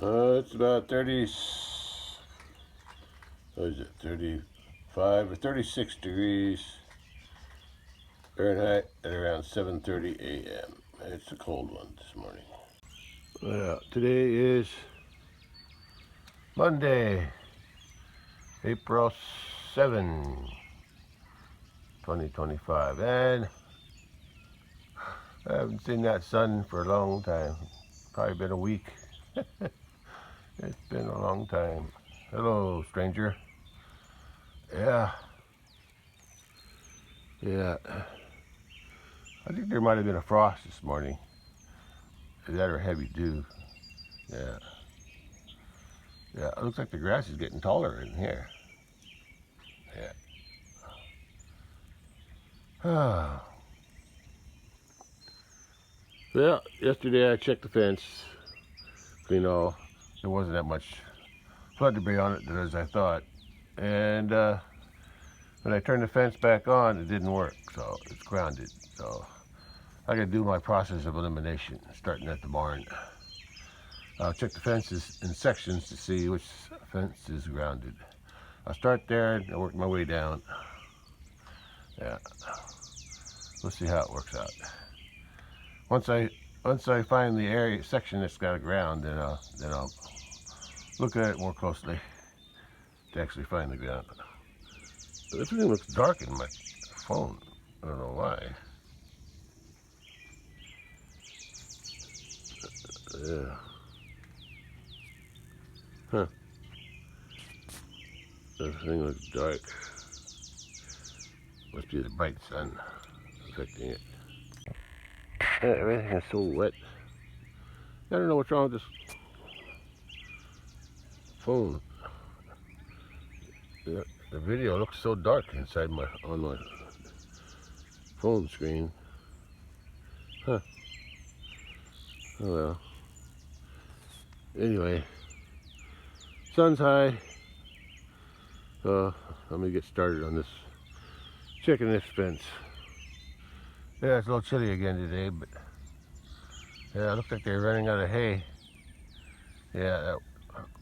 It's about 30, what is it, 35 or 36 degrees Fahrenheit at around 7:30 a.m. It's a cold one this morning. Today is Monday, April 7, 2025, and I haven't seen that sun for a long time. Probably been a week. It's been a long time. Hello, stranger. Yeah. I think there might have been a frost this morning. That or heavy dew. Yeah. It looks like the grass is getting taller in here. Yeah. Well, yesterday I checked the fence. There wasn't that much flood debris on it as I thought. And when I turned the fence back on, it didn't work. So it's grounded. So I gotta do my process of elimination, starting at the barn. I'll check the fences in sections to see which fence is grounded. I'll start there and work my way down. Yeah, we'll see how it works out. Once I find the area section that's got a ground, then I'll look at it more closely to actually find the ground. But everything looks dark in my phone. I don't know why. Yeah. Huh. Everything looks dark. Must be the bright sun affecting it. Everything is so wet. I don't know what's wrong with this phone. The video looks so dark inside on my phone screen. Huh. Oh well. Anyway, sun's high. So I'm gonna get started on this, checking this fence. Yeah, it's a little chilly again today, but yeah, it looks like they're running out of hay. Yeah,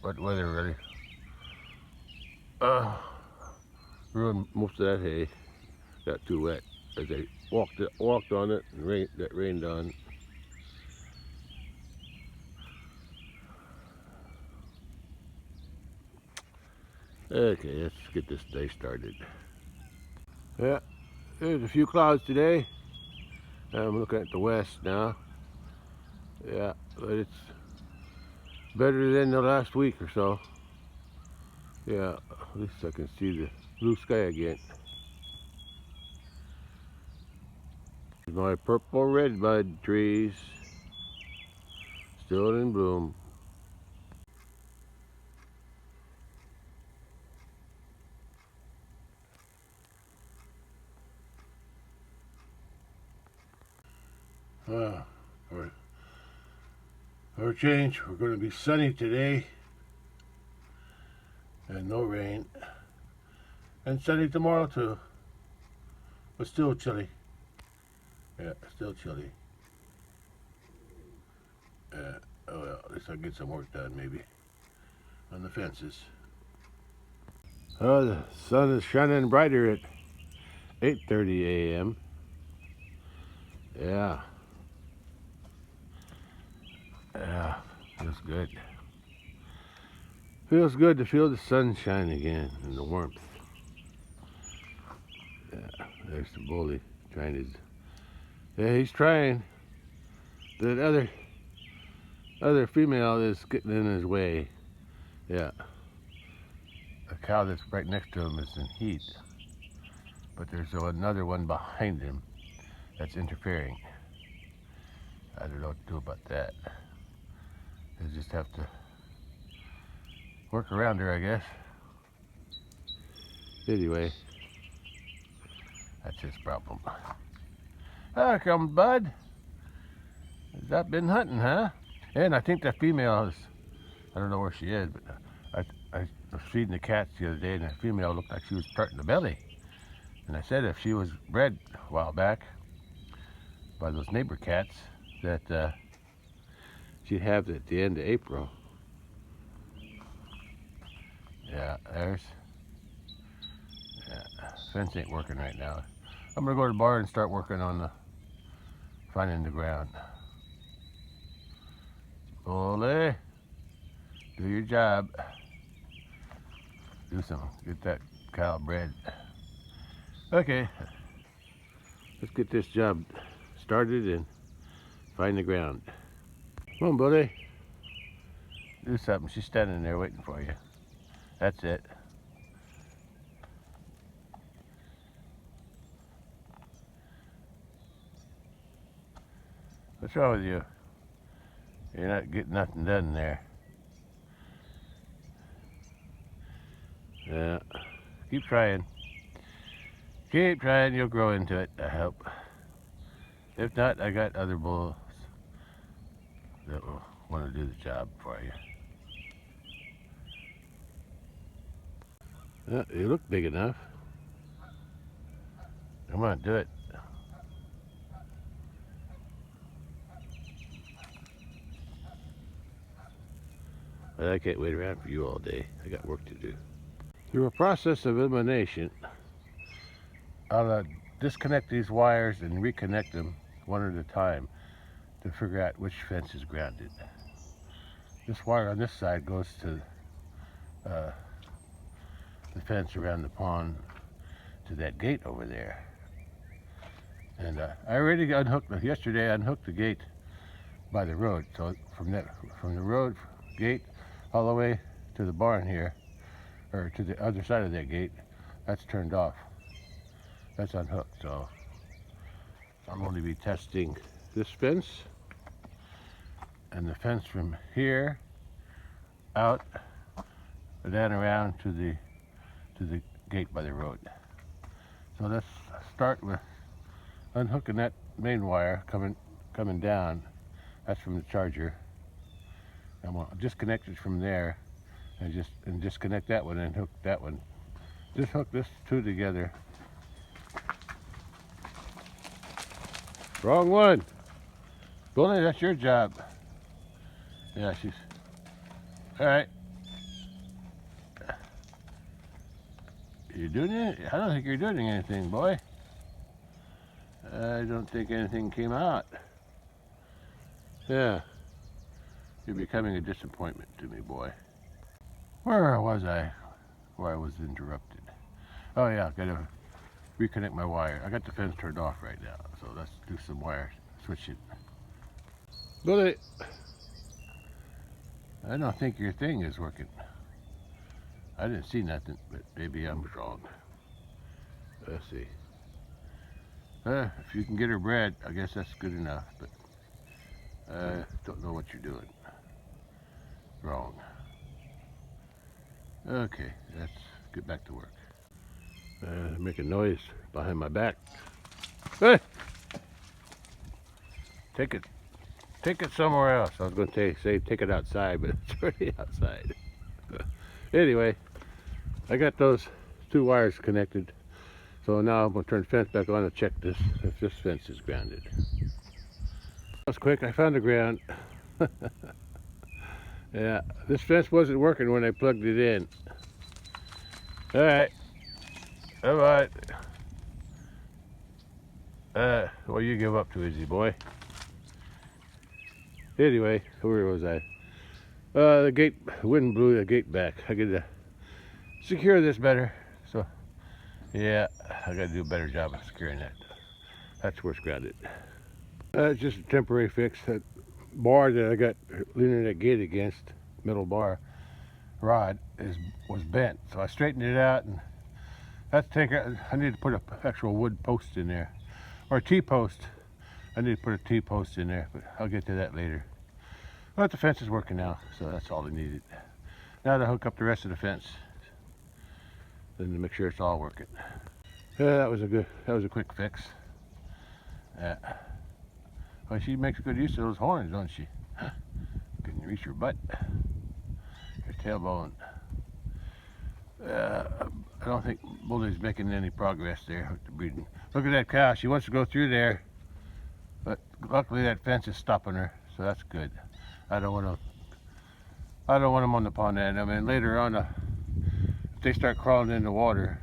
that weather really ruined most of that hay. Got too wet as they walked on it and that rained on. Okay, let's get this day started. Yeah, there's a few clouds today. I'm looking at the west now. Yeah, but it's better than the last week or so. Yeah, at least I can see the blue sky again. My purple redbud trees still in bloom. For a change, we're going to be sunny today and no rain, and sunny tomorrow too, but still chilly. Yeah, still chilly. Oh well, at least I'll get some work done maybe on the fences. Oh, the sun is shining brighter at 8:30 a.m. Yeah, feels good. Feels good to feel the sunshine again and the warmth. Yeah, there's the bully trying his. Yeah, he's trying. The other female is getting in his way. Yeah. The cow that's right next to him is in heat, but there's another one behind him that's interfering. I don't know what to do about that. They just have to work around her, I guess. Anyway, that's his problem. Ah, come, bud. Has that been hunting, huh? And I think the female is, I don't know where she is, but I was feeding the cats the other day, and the female looked like she was starting the belly. And I said if she was bred a while back by those neighbor cats, that she'd have it at the end of April. Yeah, fence ain't working right now. I'm gonna go to the bar and start working on finding the ground. Ole, do your job. Get that cow bred. Okay, let's get this job started and find the ground. Come on, buddy. Do something. She's standing there waiting for you. That's it. What's wrong with you? You're not getting nothing done there. Yeah. Keep trying. Keep trying. You'll grow into it, I hope. If not, I got other bulls that will want to do the job for you. Yeah, you look big enough. Come on, do it. But I can't wait around for you all day. I got work to do. Through a process of elimination, I'll disconnect these wires and reconnect them one at a time to figure out which fence is grounded. This wire on this side goes to the fence around the pond to that gate over there. And I already yesterday I unhooked the gate by the road. So from the road gate all the way to the barn here, or to the other side of that gate, that's turned off. That's unhooked. So I'm going to be testing this fence and the fence from here out and then around to the gate by the road. So let's start with unhooking that main wire coming down. That's from the charger. I'm gonna disconnect it from there and disconnect that one and hook that one. Just hook this two together. Wrong one. Bully, that's your job. Yeah, she's all right. You doing it? I don't think you're doing anything, boy. I don't think anything came out. Yeah. You're becoming a disappointment to me, boy. Where was I? Where I was interrupted. Oh yeah, gotta reconnect my wire. I got the fence turned off right now, so let's do some wire switching. Bullet! I don't think your thing is working. I didn't see nothing, but maybe I'm wrong. Let's see. If you can get her bred, I guess that's good enough, but I don't know what you're doing. Wrong. Okay, let's get back to work. Making noise behind my back. Hey! Take it somewhere else. I was going to say take it outside, but it's already outside. Anyway, I got those two wires connected. So now I'm going to turn the fence back on and check if this fence is grounded. That was quick. I found the ground. Yeah, this fence wasn't working when I plugged it in. All right. All right. Well, you give up too easy, boy. Anyway, where was I? The gate, wind blew the gate back. I gotta secure this better. So, yeah, I gotta do a better job of securing that. That's where it's grounded. It's just a temporary fix. That bar that I got leaning that gate against, middle bar rod, was bent. So I straightened it out, and I need to put an actual wood post in there, or a T-post. I need to put a T-post in there, but I'll get to that later. But the fence is working now, so that's all I needed. Now to hook up the rest of the fence, then to make sure it's all working. That was a quick fix. Yeah. Well, she makes good use of those horns, don't she? Can you reach your butt, your tailbone? I don't think Bully's making any progress there with the breeding. Look at that cow. She wants to go through there, but luckily that fence is stopping her, so that's good. I don't want them on the pond end. I mean, later on, they start crawling in the water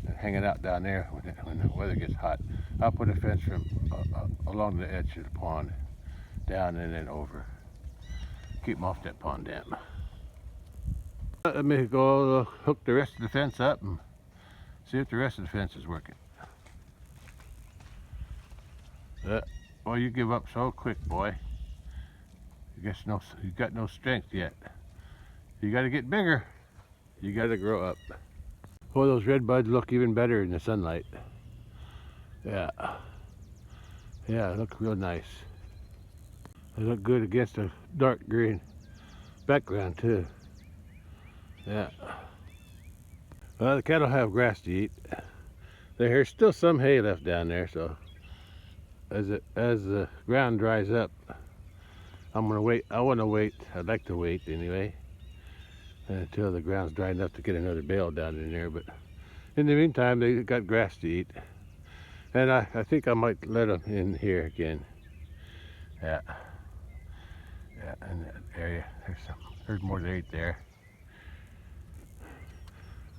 and hanging out down there when the weather gets hot, I'll put a fence from along the edge of the pond, down and then over. Keep them off that pond dam. Let me go hook the rest of the fence up and see if the rest of the fence is working. Well, you give up so quick, boy. You got no strength yet. You got to get bigger. You got to grow up. Oh, those red buds look even better in the sunlight. Yeah, they look real nice. They look good against a dark green background too. Yeah. Well, the cattle have grass to eat. There's still some hay left down there, so as the ground dries up, I'm gonna wait. I want to wait. I'd like to wait anyway until the ground's dry enough to get another bale down in there. But in the meantime, they got grass to eat, and I think I might let them in here again. Yeah, in that area. There's more to eat there.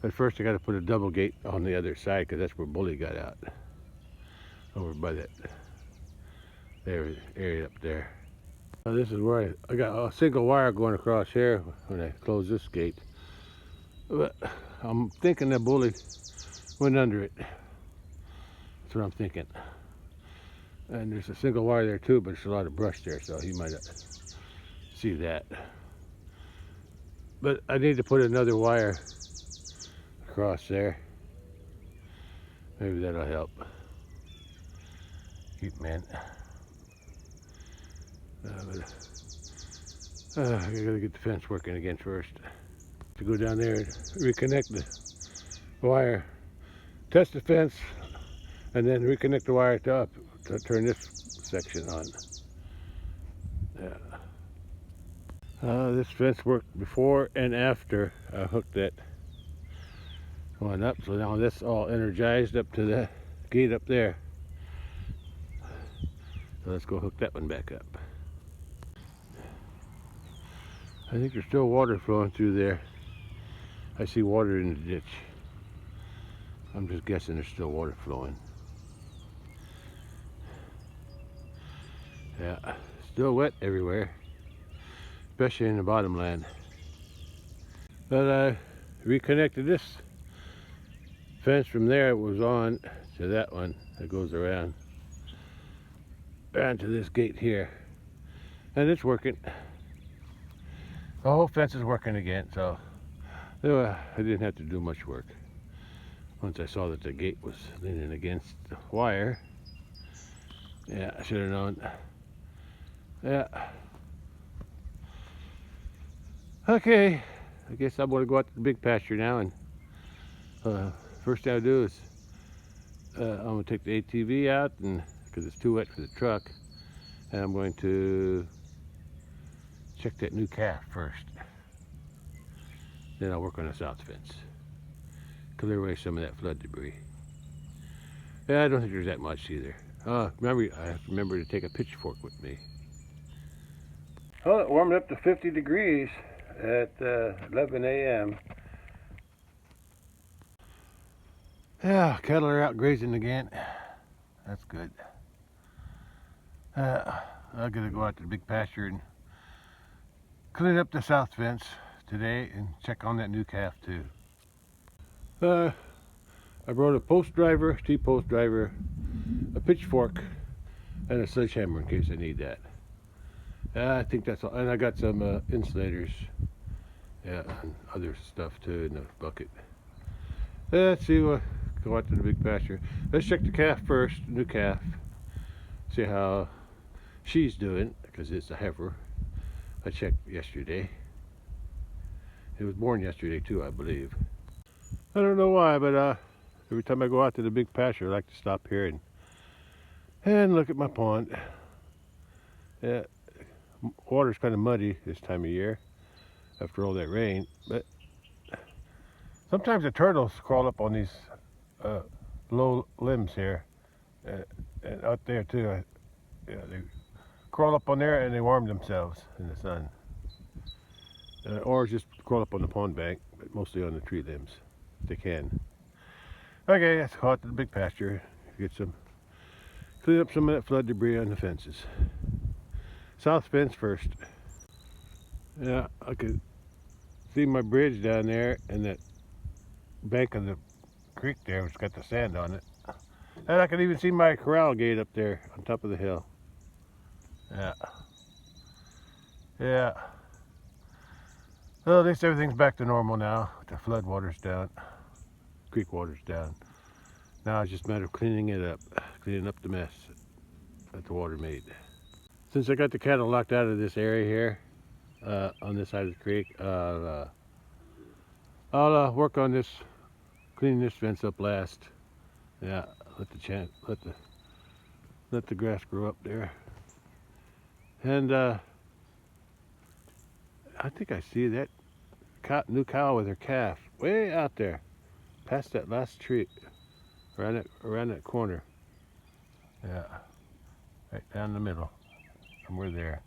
But first, I got to put a double gate on the other side because that's where Bully got out, over by that area up there. Now this is where I got a single wire going across here when I close this gate. But I'm thinking that Bully went under it. That's what I'm thinking. And there's a single wire there too, but there's a lot of brush there, so he might not see that. But I need to put another wire across there. Maybe that'll help keep them in. I gotta get the fence working again first. To go down there and reconnect the wire, test the fence, and then reconnect the wire to turn this section on. Yeah. This fence worked before and after I hooked that one up, so now this all energized up to the gate up there. So let's go hook that one back up. I think there's still water flowing through there. I see water in the ditch. I'm just guessing there's still water flowing. Yeah, still wet everywhere, especially in the bottomland. But I reconnected this fence from there. It was on to that one that goes around to this gate here, and it's working. The whole fence is working again, so I didn't have to do much work. Once I saw that the gate was leaning against the wire, yeah, I should have known. Yeah. Okay, I guess I'm going to go out to the big pasture now, and first thing I'll do is I'm going to take the ATV out, and because it's too wet for the truck, and I'm going to check that new calf first. Then I'll work on the south fence, clear away some of that flood debris. Yeah, I don't think there's that much either. Remember, I have to remember to take a pitchfork with me. Well, it warmed up to 50 degrees at 11 a.m. Yeah, cattle are out grazing again. That's good. I'm gonna go out to the big pasture and clean up the south fence today and check on that new calf too. I brought a post driver, T-post driver, a pitchfork, and a sledgehammer in case I need that. I think that's all. And I got some insulators, yeah, and other stuff too in the bucket. Let's see what go out to the big pasture. Let's check the calf first, new calf. See how she's doing, because it's a heifer. I checked yesterday. It was born yesterday too, I believe. I don't know why, but every time I go out to the big pasture, I like to stop here and look at my pond. Yeah, water's kind of muddy this time of year after all that rain, but sometimes the turtles crawl up on these low limbs here, and out there too. Yeah, they crawl up on there and they warm themselves in the sun. or just crawl up on the pond bank, but mostly on the tree limbs if they can. Okay, let's go out to the big pasture, clean up some of that flood debris on the fences. South fence first. Yeah, I could see my bridge down there and that bank of the creek there, which got the sand on it. And I could even see my corral gate up there on top of the hill. Yeah. Yeah. Well, at least everything's back to normal now. The flood water's down. Creek water's down. Now it's just a matter of cleaning it up. Cleaning up the mess that the water made. Since I got the cattle locked out of this area here, on this side of the creek, I'll work on this, cleaning this fence up last. Yeah, let the grass grow up there. And I think I see that new cow with her calf way out there, past that last tree, around that corner. Yeah, right down the middle, and we're there.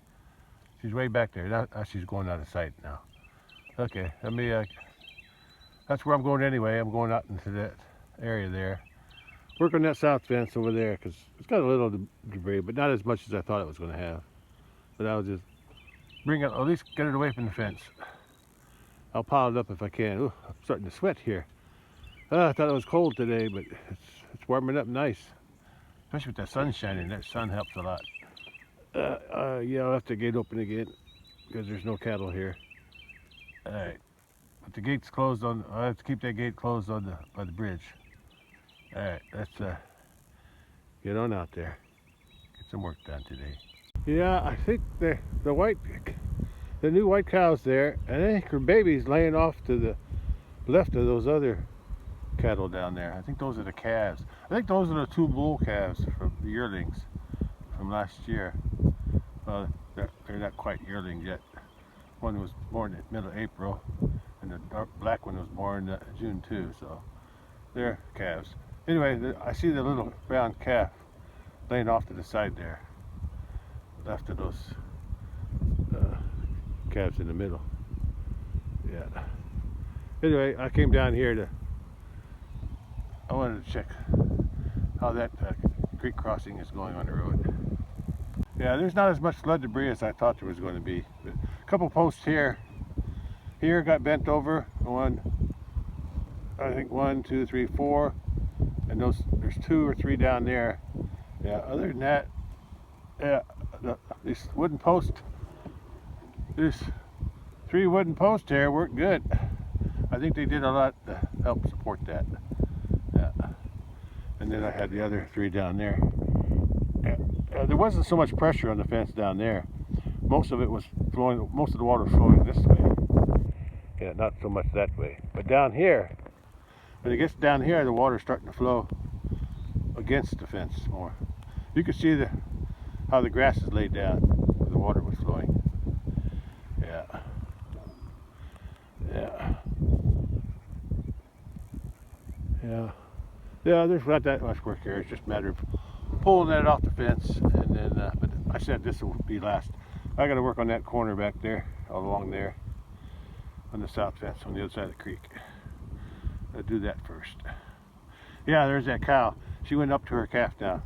She's way back there. Now she's going out of sight now. Okay, let me. That's where I'm going anyway. I'm going out into that area there. Work on that south fence over there because it's got a little debris, but not as much as I thought it was going to have. But I'll just bring it, at least get it away from the fence. I'll pile it up if I can. Ooh, I'm starting to sweat here. I thought it was cold today, but it's warming up nice. Especially with that sun shining. That sun helps a lot. Yeah, I'll have to gate open again because there's no cattle here. All right, but the gate's closed on. I have to keep that gate closed on by the bridge. All right, let's get on out there. Get some work done today. Yeah, I think the new white cows there, and I think her baby's laying off to the left of those other cattle down there. I think those are the calves. I think those are the two bull calves from the yearlings from last year. They're not quite yearlings yet. One was born in middle of April, and the dark black one was born June too. So they're calves. Anyway, I see the little brown calf laying off to the side there, left of those calves in the middle. Yeah. Anyway, I came down here I wanted to check how that creek crossing is going on the road. Yeah, there's not as much flood debris as I thought there was going to be. But a couple posts here got bent over. I think 1, 2, 3, 4, and there's 2 or 3 down there. Yeah. Other than that, yeah, these wooden posts, these 3 wooden posts here work good. I think they did a lot to help support that. Yeah. And then I had the other 3 down there. There wasn't so much pressure on the fence down there. Most of it was flowing, most of the water was flowing this way. Yeah, not so much that way. But down here, when it gets down here, the water's starting to flow against the fence more. You can see how the grass is laid down where the water was flowing. Yeah. Yeah. Yeah. Yeah, there's not that much work here. It's just a matter of pulling that off the fence, and then, but I said this will be last. I got to work on that corner back there, all along there, on the south fence, on the other side of the creek. I'll do that first. Yeah, there's that cow. She went up to her calf now.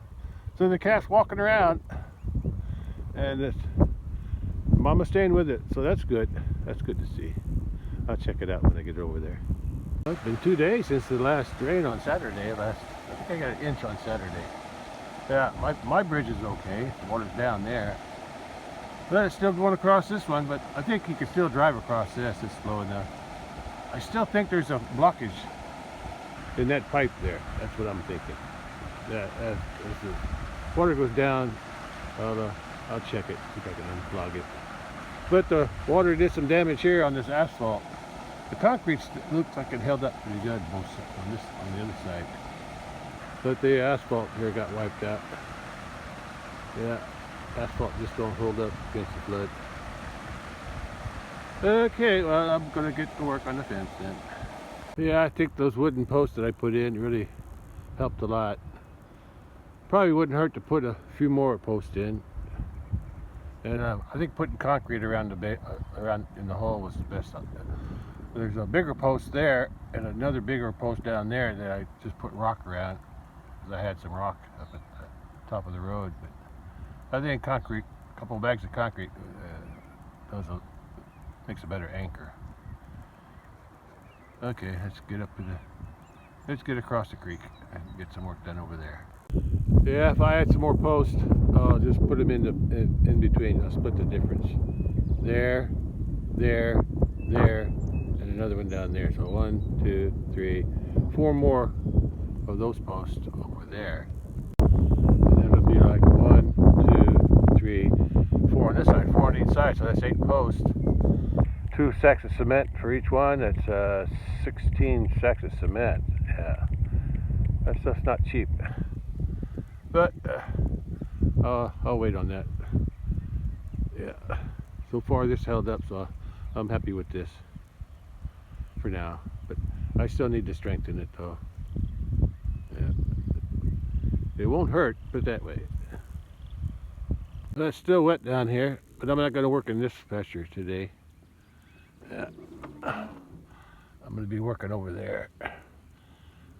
So the calf's walking around, and Mama's staying with it, so that's good. That's good to see. I'll check it out when I get over there. It's been 2 days since the last rain on Saturday. I think I got an inch on Saturday. Yeah, my bridge is okay. The water's down there. But it's still going across this one, but I think you can still drive across this. It's slow enough. I still think there's a blockage in that pipe there. That's what I'm thinking. Yeah, as the water goes down, I'll check it, see if I can unclog it. But the water did some damage here on this asphalt. The concrete looks like it held up pretty good on the other side. But the asphalt here got wiped out. Yeah, asphalt just don't hold up against the flood. Okay, well, I'm gonna get to work on the fence then. Yeah, I think those wooden posts that I put in really helped a lot. Probably wouldn't hurt to put a few more posts in. And I think putting concrete around around in the hole was the best. There's a bigger post there and another bigger post down there that I just put rock around because I had some rock up at the top of the road. But I think concrete, a couple of bags of concrete, makes a better anchor. Okay, let's get across the creek and get some work done over there. Yeah, if I had some more posts, I'll just put them in between. I'll split the difference. There, and another one down there. So 1, 2, 3, 4 more of those posts over there. And then it'll be like 1, 2, 3, 4 on this side, 4 on each side. So that's 8 posts. 2 sacks of cement for each one. That's 16 sacks of cement. Yeah, that stuff's not cheap. But I'll wait on that. Yeah, so far this held up, so I'm happy with this for now. But I still need to strengthen it though. Yeah, it won't hurt, put it that way. It's still wet down here, but I'm not going to work in this pasture today. Yeah. I'm going to be working over there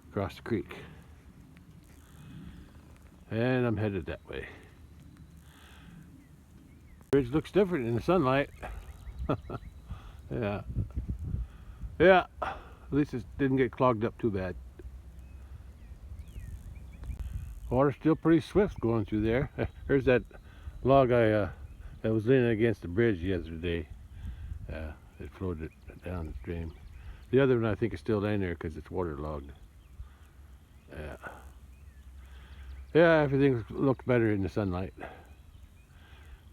across the creek. And I'm headed that way. The bridge looks different in the sunlight. Yeah. Yeah. At least it didn't get clogged up too bad. Water's still pretty swift going through there. There's that log that was leaning against the bridge yesterday. It floated down the stream. The other one I think is still down there because it's waterlogged. Yeah. Yeah, everything looked better in the sunlight.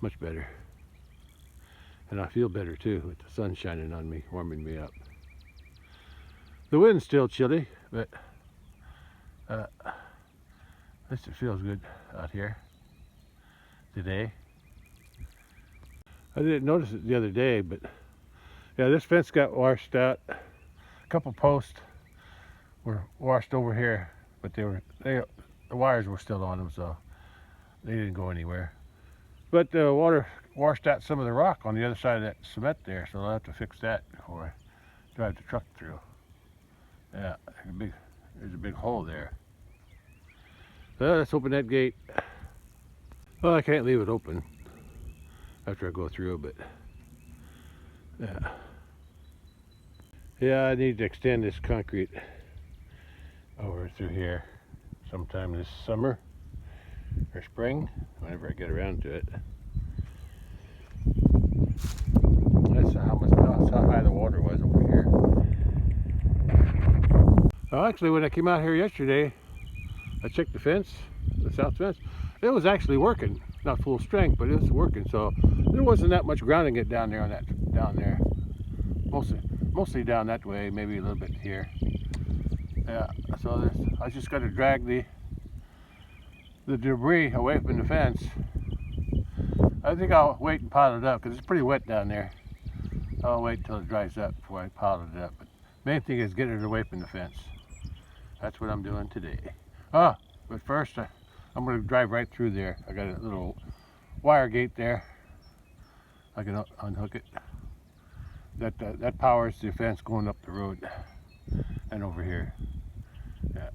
Much better. And I feel better too with the sun shining on me, warming me up. The wind's still chilly, but at least it feels good out here today. I didn't notice it the other day, but yeah, this fence got washed out. A couple posts were washed over here, but the wires were still on them, so they didn't go anywhere. But the water washed out some of the rock on the other side of that cement there, so I'll have to fix that before I drive the truck through. Yeah, there's a big hole there. Well, let's open that gate. Well, I can't leave it open after I go through, but yeah. Yeah, I need to extend this concrete over through here sometime this summer or spring, whenever I get around to it. That's how high the water was over here. Well, actually, when I came out here yesterday, I checked the fence, the south fence. It was actually working, not full strength, but it was working. So there wasn't that much grounding it down there down there. Mostly down that way, maybe a little bit here. Yeah. So I just got to drag the debris away from the fence. I think I'll wait and pile it up because it's pretty wet down there. I'll wait till it dries up before I pile it up. But main thing is get it away from the fence. That's what I'm doing today. But first I'm going to drive right through there. I got a little wire gate there. I can unhook it. That powers the fence going up the road and over here. Yeah,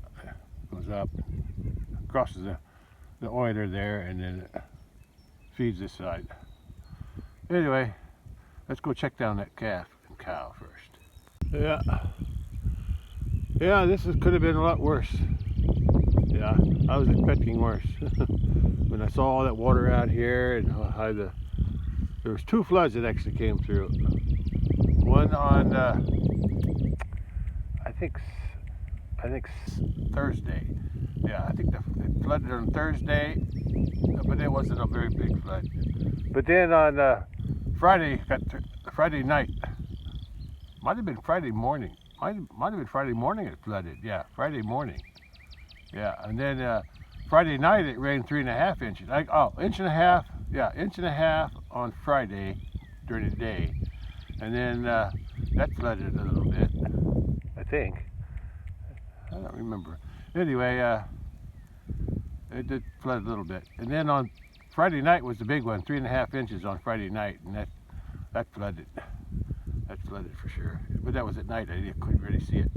goes up, crosses the oiler there, and then feeds this side. Anyway, let's go check down that calf and cow first. Yeah, this could have been a lot worse. Yeah, I was expecting worse. When I saw all that water out here and how there was 2 floods that actually came through. One on I think Thursday. Yeah, I think it flooded on Thursday, but it wasn't a very big flood. But then on Friday night, might have been Friday morning. Might have been Friday morning it flooded. Yeah, Friday morning. Yeah, and then Friday night it rained 3.5 inches. Inch and a half. Yeah, inch and a half on Friday during the day, and then that flooded a little bit. I think. I don't remember. Anyway, it did flood a little bit, and then on Friday night was the big one, 3.5 inches on Friday night, and that flooded. That flooded for sure. But that was at night. I couldn't really see it.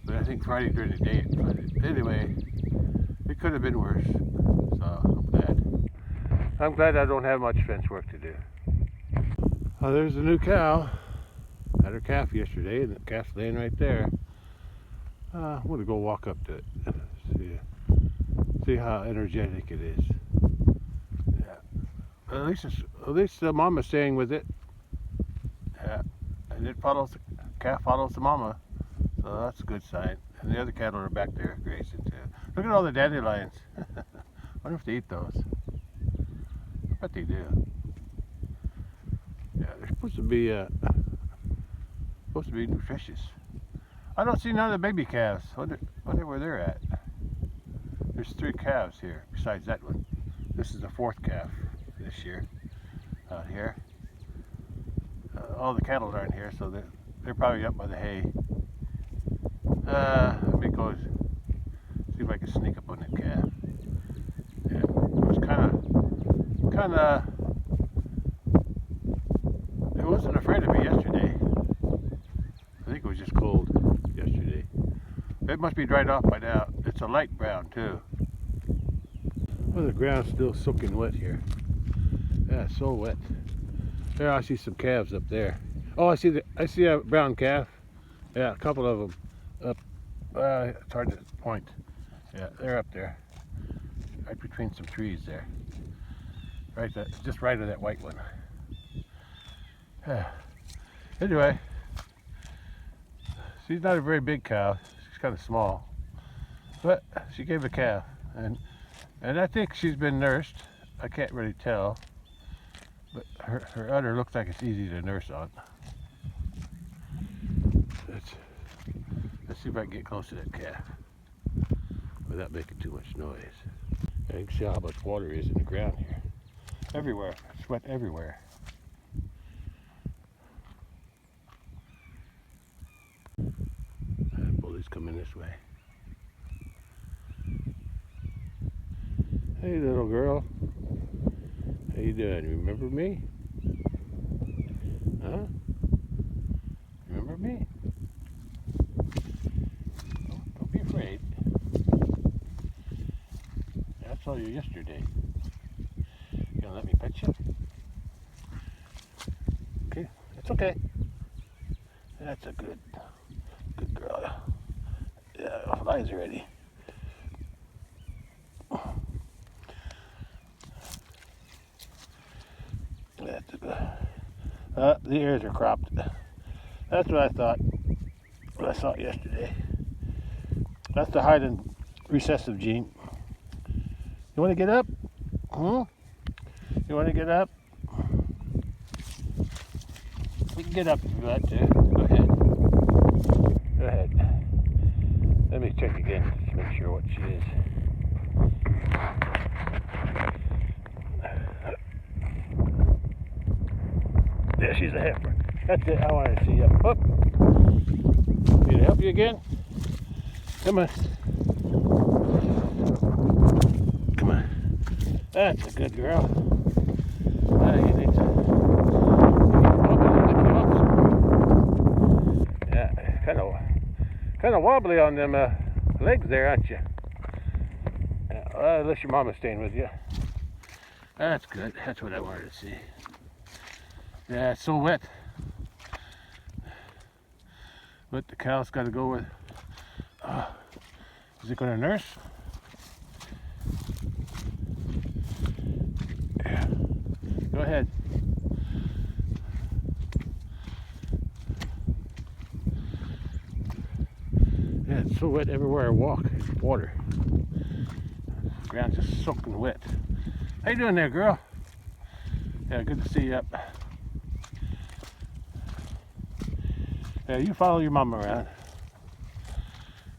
But I think Friday during the day it flooded. Anyway, it could have been worse. So I'm glad. I'm glad I don't have much fence work to do. Oh, there's a new cow. Had her calf yesterday, and the calf's laying right there. I'm going to go walk up to it. See how energetic it is. Yeah. At least the mama's staying with it. Yeah. And it follows the calf follows the mama. So that's a good sign. And the other cattle are back there grazing too. Look at all the dandelions. I wonder if they eat those. I bet they do. Yeah, they're supposed to be nutritious. I don't see none of the baby calves. Wonder where they're at. There's 3 calves here besides that one. This is the 4th calf this year out here. All the cattle aren't here, so they're probably up by the hay. Let me go see if I can sneak up on that calf. Yeah, it was kind of. It wasn't afraid of me yesterday. I think it was just cold yesterday. It must be dried off by now. It's a light brown too. Well, the ground's still soaking wet here. Yeah, it's so wet. There, I see some calves up there. Oh, I see a brown calf. Yeah, a couple of them up. It's hard to point. Yeah, they're up there, right between some trees there. Right, just right of that white one. Yeah. Anyway, she's not a very big cow. She's kind of small, but she gave a calf, and I think she's been nursed. I can't really tell, but her udder looks like it's easy to nurse on. Let's see if I can get close to that calf without making too much noise. And you can see how much water is in the ground here. Everywhere. It's wet everywhere. That bully's coming this way. Hey little girl. How you doing? Remember me? Huh? Remember me? Don't be afraid. I saw you yesterday. You gonna let me pet you? Okay, it's okay. That's a good girl. Yeah, fly's ready. That's a good. The ears are cropped. That's what I thought when I saw it yesterday. That's the hiding recessive gene. You want to get up? Hmm? You want to get up? You can get up if you want to. Go ahead. Go ahead. Let me check again just to make sure what she is. Yeah, she's a heifer. That's it. I want to see you. Up. Need to help you again? Come on. Come on. That's a good girl. You need to lift you up. Yeah, kind of wobbly on them legs there, aren't you? Unless your mama's staying with you. That's good. That's what I wanted to see. Yeah, it's so wet. But the cow's got to go with. Is it going to nurse? Yeah. Go ahead. Yeah, it's so wet everywhere I walk. It's water. The ground's just soaking wet. How you doing there, girl? Yeah, good to see you up. Yeah, you follow your mama around.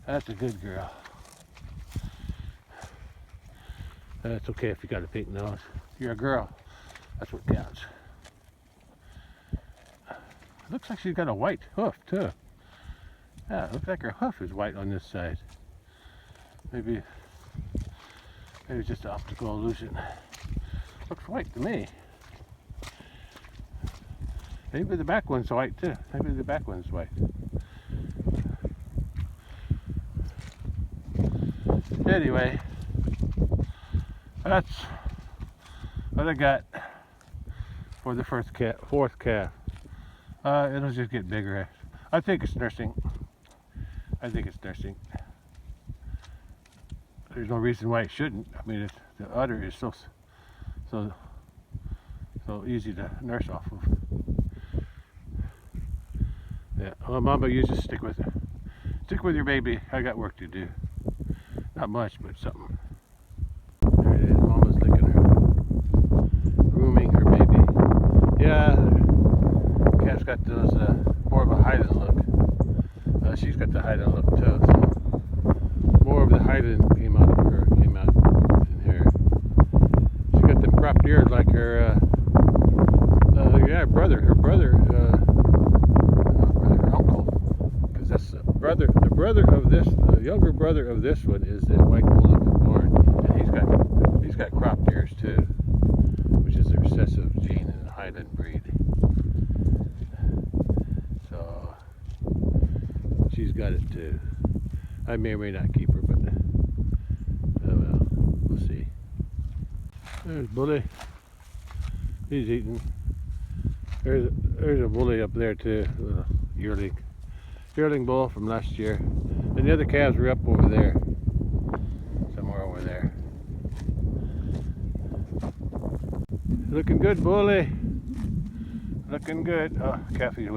That's a good girl. That's okay if you got a pink nose. You're a girl. That's what counts. Looks like she's got a white hoof too. Yeah, it looks like her hoof is white on this side. Maybe it's just an optical illusion. Looks white to me. Maybe the back one's white too. Maybe the back one's white. Anyway, that's what I got for the fourth calf. It'll just get bigger. I think it's nursing. I think it's nursing. There's no reason why it shouldn't. I mean, the udder is so easy to nurse off of. Yeah, well, Mama, you just stick with it. Stick with your baby. I got work to do. Not much, but something. There it is. Mama's licking her, grooming her baby. Yeah, the calf's got those more of a Highland look. She's got the Highland look too. So more of the Highland came out in her. She got them cropped ears like her. Yeah, brother. Her brother. The brother of this, the younger brother of this one is the white bull up in the barn, and he's got cropped ears too, which is a recessive gene in the Highland breed. So she's got it too. I may or may not keep her, but oh well, we'll see. There's Bully. He's eating. There's a Bully up there too, yearling bull from last year, and the other calves were up over there, somewhere over there. Looking good, Bully. Looking good. Oh, Caffey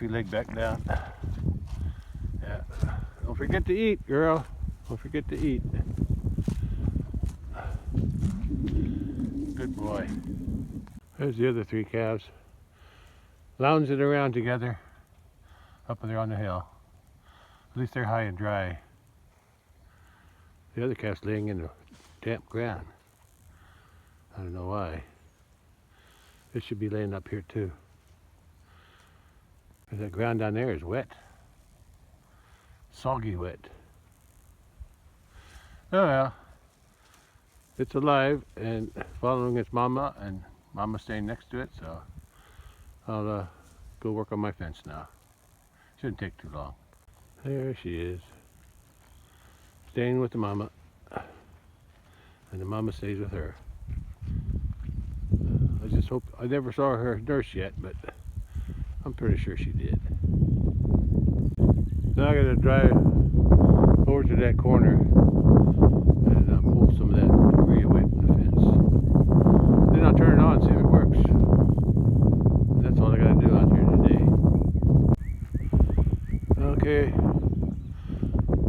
laid back down. Yeah. Don't forget to eat, girl. Don't forget to eat. Good boy. There's the other three calves, lounging around together. Up there on the hill. At least they're high and dry. The other calf's laying in the damp ground. I don't know why. It should be laying up here too. That ground down there is wet. Soggy wet. Oh well. It's alive and following its mama, and mama's staying next to it, so I'll go work on my fence now. Shouldn't take too long. There she is, staying with the mama, and the mama stays with her. I just hope, I never saw her nurse yet, but I'm pretty sure she did. Now I gotta drive over to that corner and pull some of that debris away from the fence. Then I'll turn it on and see if it works. And that's all I gotta do out here today. Okay,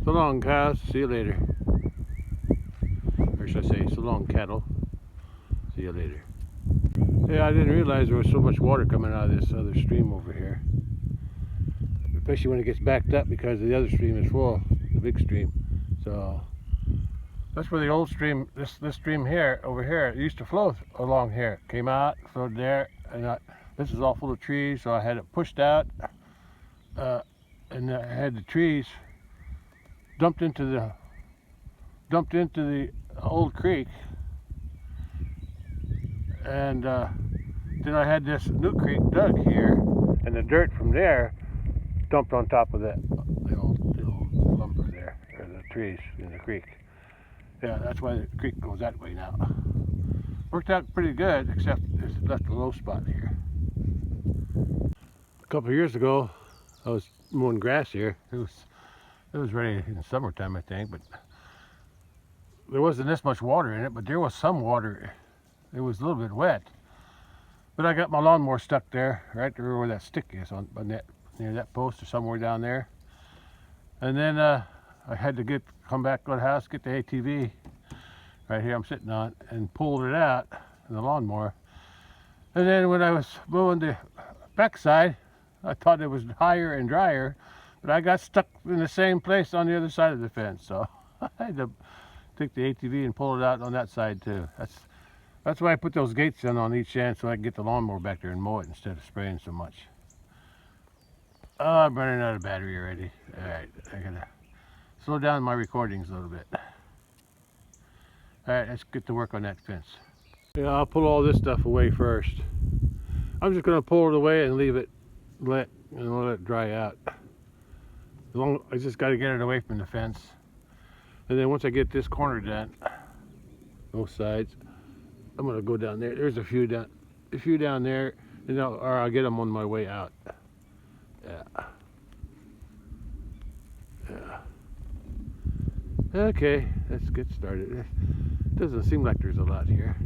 so long cows, see you later. Or should I say, so long cattle, see you later. Yeah, I didn't realize there was so much water coming out of this other stream over here. Especially when it gets backed up, because the other stream is full, the big stream. So that's where the old stream, this stream here, over here, it used to flow along here. Came out, flowed there, and this is all full of trees, so I had it pushed out. And I had the trees dumped into the old creek, and then I had this new creek dug here, and the dirt from there dumped on top of the old lumber there, or the trees in the creek. Yeah, that's why the creek goes that way now. Worked out pretty good, except it's left a low spot here. A couple of years ago, I was mowing grass here. It was ready in the summertime, I think, but there wasn't this much water in it, but there was some water. It was a little bit wet. But I got my lawnmower stuck there, right there where that stick is, near that post or somewhere down there. And then I had to come back to the house, get the ATV right here I'm sitting on, and pulled it out in the lawnmower. And then when I was mowing the backside, I thought it was higher and drier, but I got stuck in the same place on the other side of the fence. So I had to take the ATV and pull it out on that side too. That's why I put those gates in on each end, so I can get the lawnmower back there and mow it instead of spraying so much. Oh, I'm running out of battery already. All right, I gotta slow down my recordings a little bit. Alright, let's get to work on that fence. Yeah, I'll pull all this stuff away first. I'm just going to pull it away and leave it let it dry out. I just got to get it away from the fence. And then once I get this corner done, both sides, I'm going to go down there. There's a few down there, and I'll get them on my way out. Yeah. Yeah. Okay, let's get started. It doesn't seem like there's a lot here.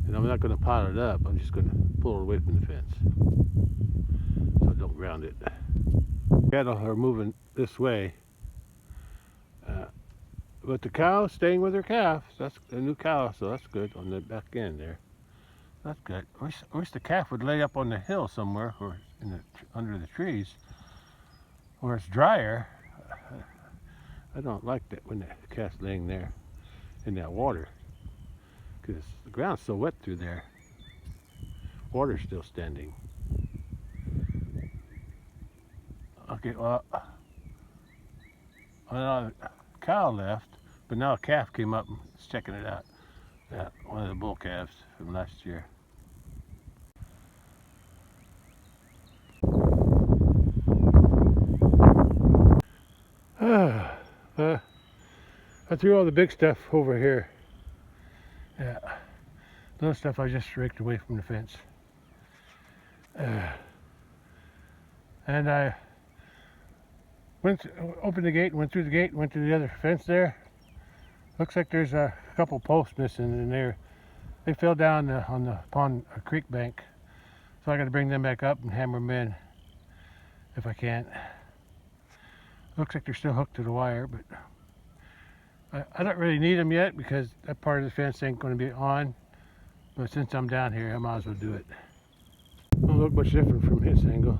And I'm not going to pile it up. I'm just going to pull it away from the fence so I don't ground it. Cattle are moving this way. But the cow's staying with her calf. That's a new cow, so that's good on the back end there. That's good. I wish the calf would lay up on the hill somewhere or under the trees where it's drier. I don't like that when the calf's laying there in that water because the ground's so wet through there. Water's still standing. Okay, well, the cow left, but now a calf came up and is checking it out. Yeah, one of the bull calves from last year. I threw all the big stuff over here. Yeah, little stuff I just raked away from the fence. And I opened the gate, went through the gate, went to the other fence there. Looks like there's a couple posts missing in there. They fell down on the pond creek bank. So I got to bring them back up and hammer them in if I can. Looks like they're still hooked to the wire, but I don't really need them yet because that part of the fence ain't going to be on. But since I'm down here, I might as well do it. Don't look much different from his angle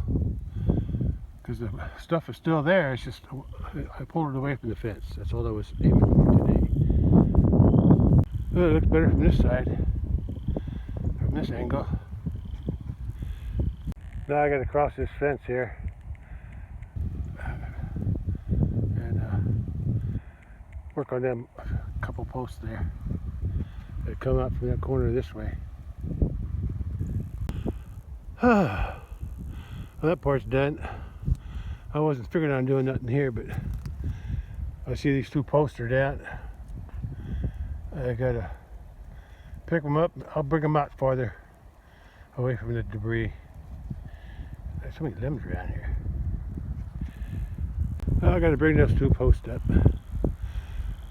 because the stuff is still there. It's just I pulled it away from the fence. That's all I was aiming for today. Oh, it looks better from this side, from this angle. Now I got to cross this fence here and work on them couple posts there that come out from that corner this way. Well, that part's done. I wasn't figuring on doing nothing here, but I see these two posts are down. I gotta pick them up. I'll bring them out farther away from the debris. There's so many limbs around here. I gotta bring those two posts up.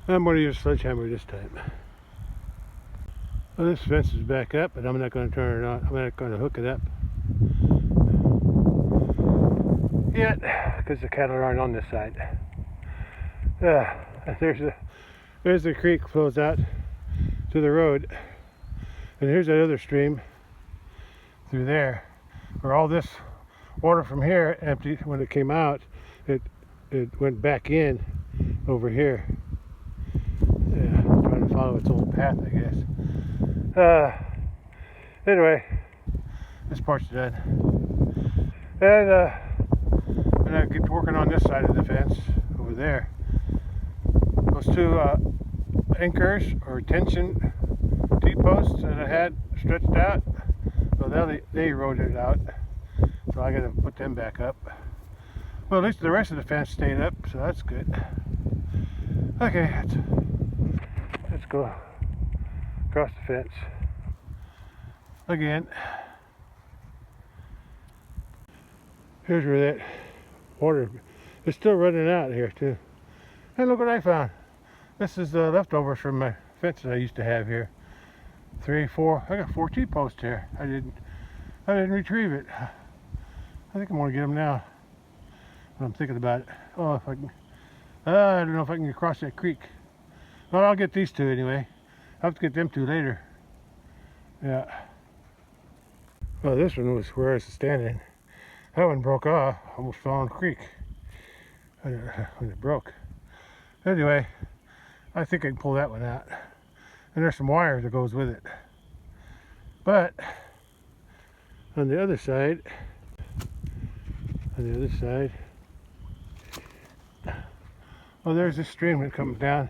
I'm gonna use a sledgehammer this time. Well, this fence is back up, but I'm not gonna turn it on. I'm not gonna hook it up yet because the cattle aren't on this side. There's the creek flows out to the road, and here's that other stream through there where all this water from here emptied. When it came out, it went back in over here. Yeah, trying to follow its old path, I guess. Anyway, this part's done, and when I get to working on this side of the fence over there, those two anchors or tension T-posts that I had stretched out, well, they eroded out, so I got to put them back up. Well, at least the rest of the fence stayed up, so that's good. Okay, let's go across the fence again. Here's where that water is still running out here too. And look what I found. This is the leftovers from my fence that I used to have here. 3, 4. I got 4 T-posts here. I didn't retrieve it. I think I'm gonna get them now. I'm thinking about it. Oh, if I can. I don't know if I can get across that creek. Well, I'll get these two anyway. I'll have to get them two later. Yeah. Well, this one was where I was standing. That one broke off. Almost fell in the creek when it broke. Anyway, I think I can pull that one out. And there's some wire that goes with it. But on the other side, well, there's this stream that comes down.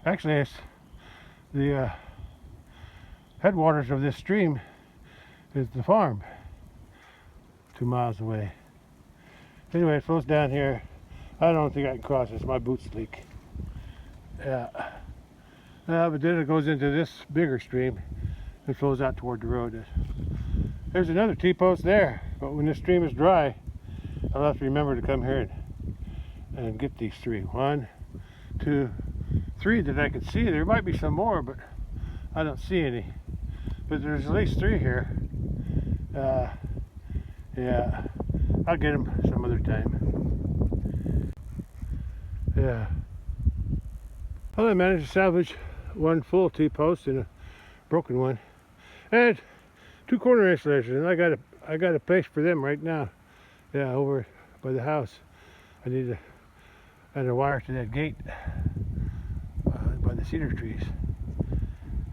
Actually, it's the headwaters of this stream is the farm 2 miles away. Anyway, it flows down here. I don't think I can cross this. My boots leak. Yeah. But then it goes into this bigger stream and flows out toward the road. There's another T-post there, but when this stream is dry, I'll have to remember to come here and get these 3. 1, 2, 3 that I can see. There might be some more, but I don't see any. But there's at least 3 here. Yeah, I'll get them some other time. Yeah. Well, I managed to salvage 1 full T-post and a broken one, and 2 corner installations. And I got a place for them right now. Yeah, over by the house. I need to add a wire to that gate by the cedar trees.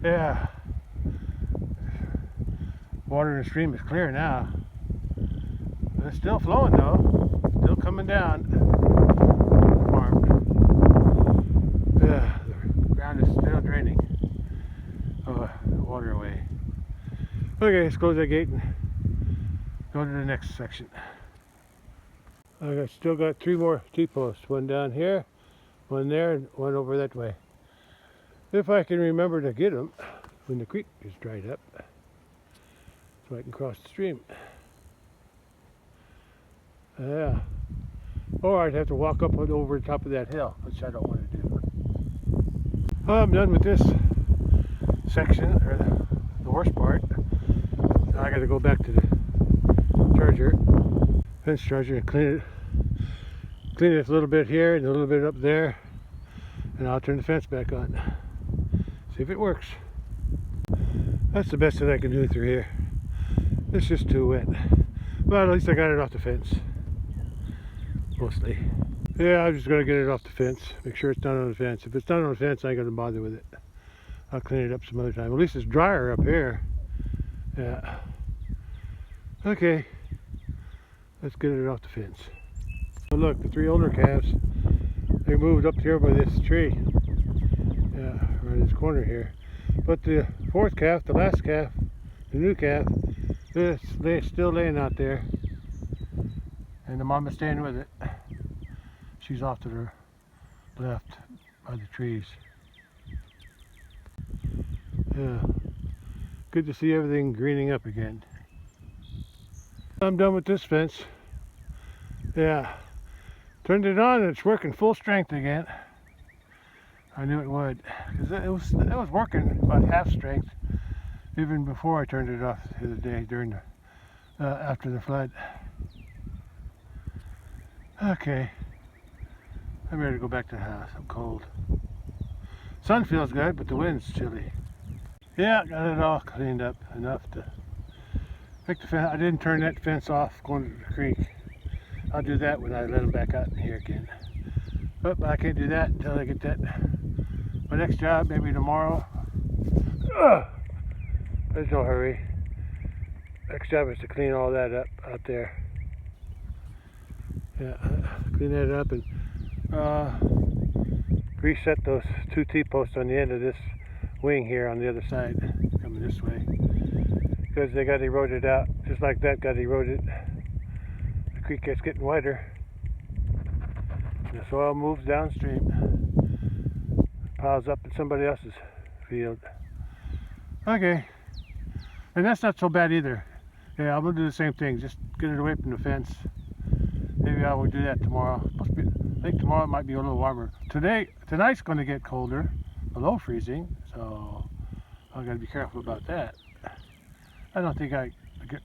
Yeah. Water in the stream is clear now. It's still flowing though. Still coming down the farm. Yeah, the ground is still draining water away. Okay, let's close that gate and go to the next section. I still got 3 more T-posts. 1 down here, 1 there, and 1 over that way. If I can remember to get them when the creek is dried up, so I can cross the stream. Yeah. Or I'd have to walk up and over the top of that hill, which I don't want to do. Well, I'm done with this section, or the worst part. Now I got to go back to the fence charger, and clean it a little bit here and a little bit up there, and I'll turn the fence back on. See if it works. That's the best that I can do through here. It's just too wet. But at least I got it off the fence. Mostly. Yeah, I'm just going to get it off the fence. Make sure it's not on the fence. If it's not on the fence, I ain't going to bother with it. I'll clean it up some other time. At least it's drier up here. Yeah. Okay. Let's get it off the fence. Oh, look, the 3 older calves, they moved up here by this tree. Yeah, right in this corner here. But the 4th calf, the last calf, the new calf, they're still laying out there. And the mama's staying with it. She's off to the left by the trees. Yeah. Good to see everything greening up again. I'm done with this fence. Yeah. Turned it on and it's working full strength again. I knew it would. Because it was working about half strength even before I turned it off the other day during the after the flood. Okay, I'm ready to go back to the house. I'm cold. Sun feels good, but the wind's chilly. Yeah, got it all cleaned up enough to make the fence. I didn't turn that fence off going to the creek. I'll do that when I let them back out in here again. But I can't do that until I get that. My next job, maybe tomorrow. There's no hurry. Next job is to clean all that up out there. Yeah, clean that up and reset those 2 T-posts on the end of this wing here on the other side, coming this way, because they got eroded out, just like that got eroded. The creek gets getting wider. The soil moves downstream, piles up in somebody else's field. Okay, and that's not so bad either. Yeah, I'm gonna do the same thing, just get it away from the fence. Maybe I will do that tomorrow. I think tomorrow might be a little warmer. Tonight's going to get colder, below freezing, so I got to be careful about that. I don't think I'd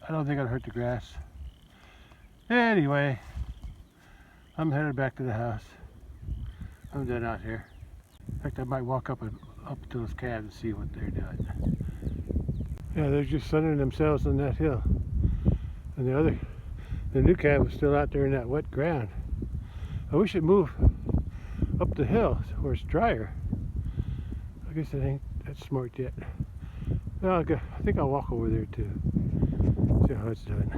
hurt the grass. Anyway, I'm headed back to the house. I'm done out here. In fact, I might walk up to those calves and see what they're doing. Yeah, they're just sunning themselves on that hill, and the new calf is still out there in that wet ground. I wish it moved up the hill where it's drier. I guess it ain't that smart yet. Well, I think I'll walk over there too. See how it's doing.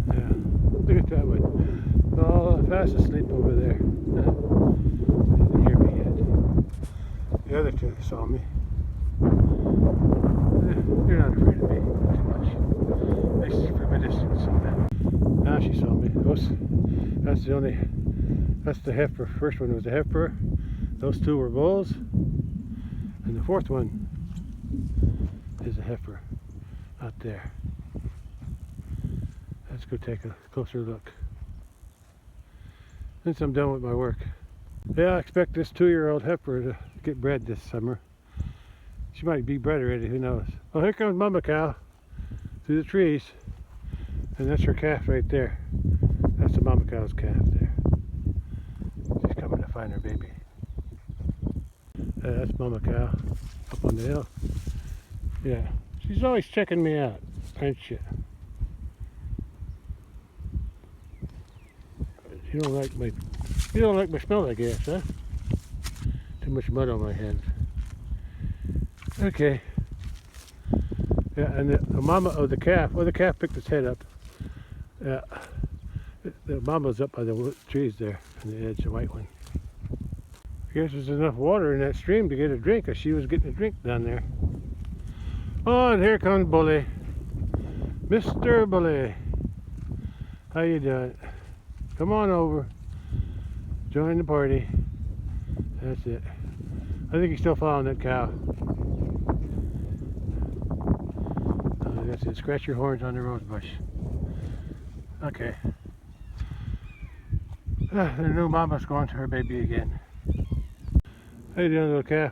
Yeah, look at that one. Oh, fast asleep over there. Didn't hear me yet. The other two saw me. You're not afraid of me too much. At least from a distance. Now she saw me. That's the heifer. First one was the heifer. Those two were bulls. And the fourth one is a heifer out there. Let's go take a closer look. Since I'm done with my work. Yeah, I expect this 2-year-old heifer to get bred this summer. She might be bred already, who knows. Oh, here comes Mama Cow through the trees. And that's her calf right there. That's the Mama Cow's calf there. She's coming to find her baby. That's Mama Cow up on the hill. Yeah, she's always checking me out, ain't she? You don't like my smell, I guess, huh? Too much mud on my hands. Okay. Yeah, and the mama of the calf, well, the calf picked its head up. Yeah, the mama's up by the trees there on the edge, the white one. I guess there's enough water in that stream to get a drink, as she was getting a drink down there. Oh, and here comes Bully. Mr. Bully. How you doing? Come on over. Join the party. That's it. I think he's still following that cow. That's it. Scratch your horns on the rose bush. Okay. The new mama's going to her baby again. How you doing, little calf?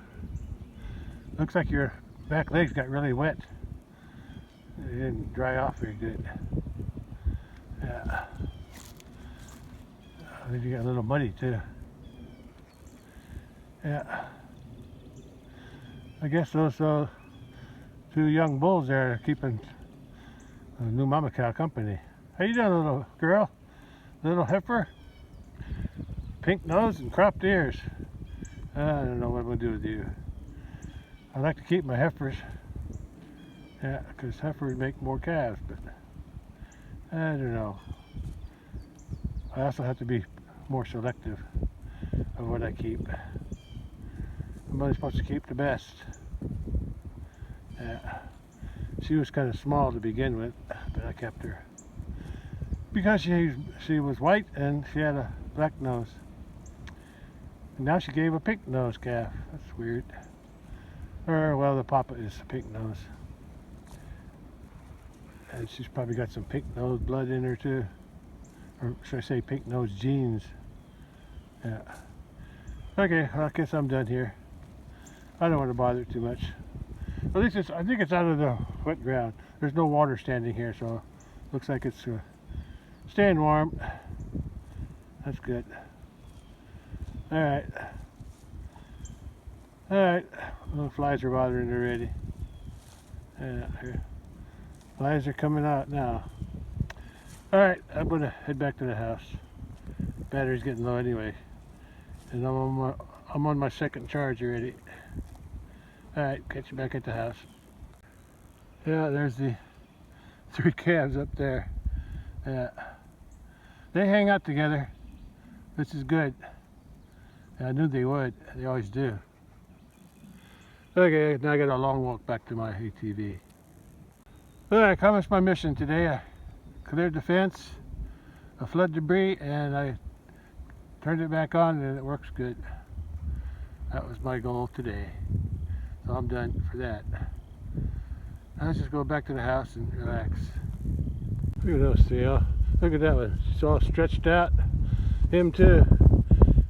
Looks like your back legs got really wet. They didn't dry off very good. Yeah. I think you got a little muddy too. Yeah. I guess those two young bulls there are keeping a new mama cow company. How you doing, little girl? Little heifer? Pink nose and cropped ears. I don't know what I'm going to do with you. I like to keep my heifers. Yeah, because heifers make more calves, but I don't know. I also have to be more selective of what I keep. I'm only supposed to keep the best. Yeah. She was kind of small to begin with, but I kept her because she was white and she had a black nose. And now she gave a pink nose calf. That's weird. Or well, the papa is a pink nose, and she's probably got some pink nose blood in her too, or should I say pink nose genes? Yeah. Okay, well, I guess I'm done here. I don't want to bother it too much. At least I think it's out of the wet ground. There's no water standing here, so looks like it's staying warm. That's good. All right. Little flies are bothering already. Yeah, here. Flies are coming out now. All right, I'm gonna head back to the house. Battery's getting low anyway, and I'm on my second charge already. All right, catch you back at the house. Yeah, there's the 3 calves up there. Yeah, they hang out together. This is good. I knew they would. They always do. Okay, now I got a long walk back to my ATV. All right, I accomplished my mission today. I cleared the fence, I flood debris, and I turned it back on, and it works good. That was my goal today. So I'm done for that. Now let's just go back to the house and relax. Look at those three. Look at that one. She's all stretched out. Him too.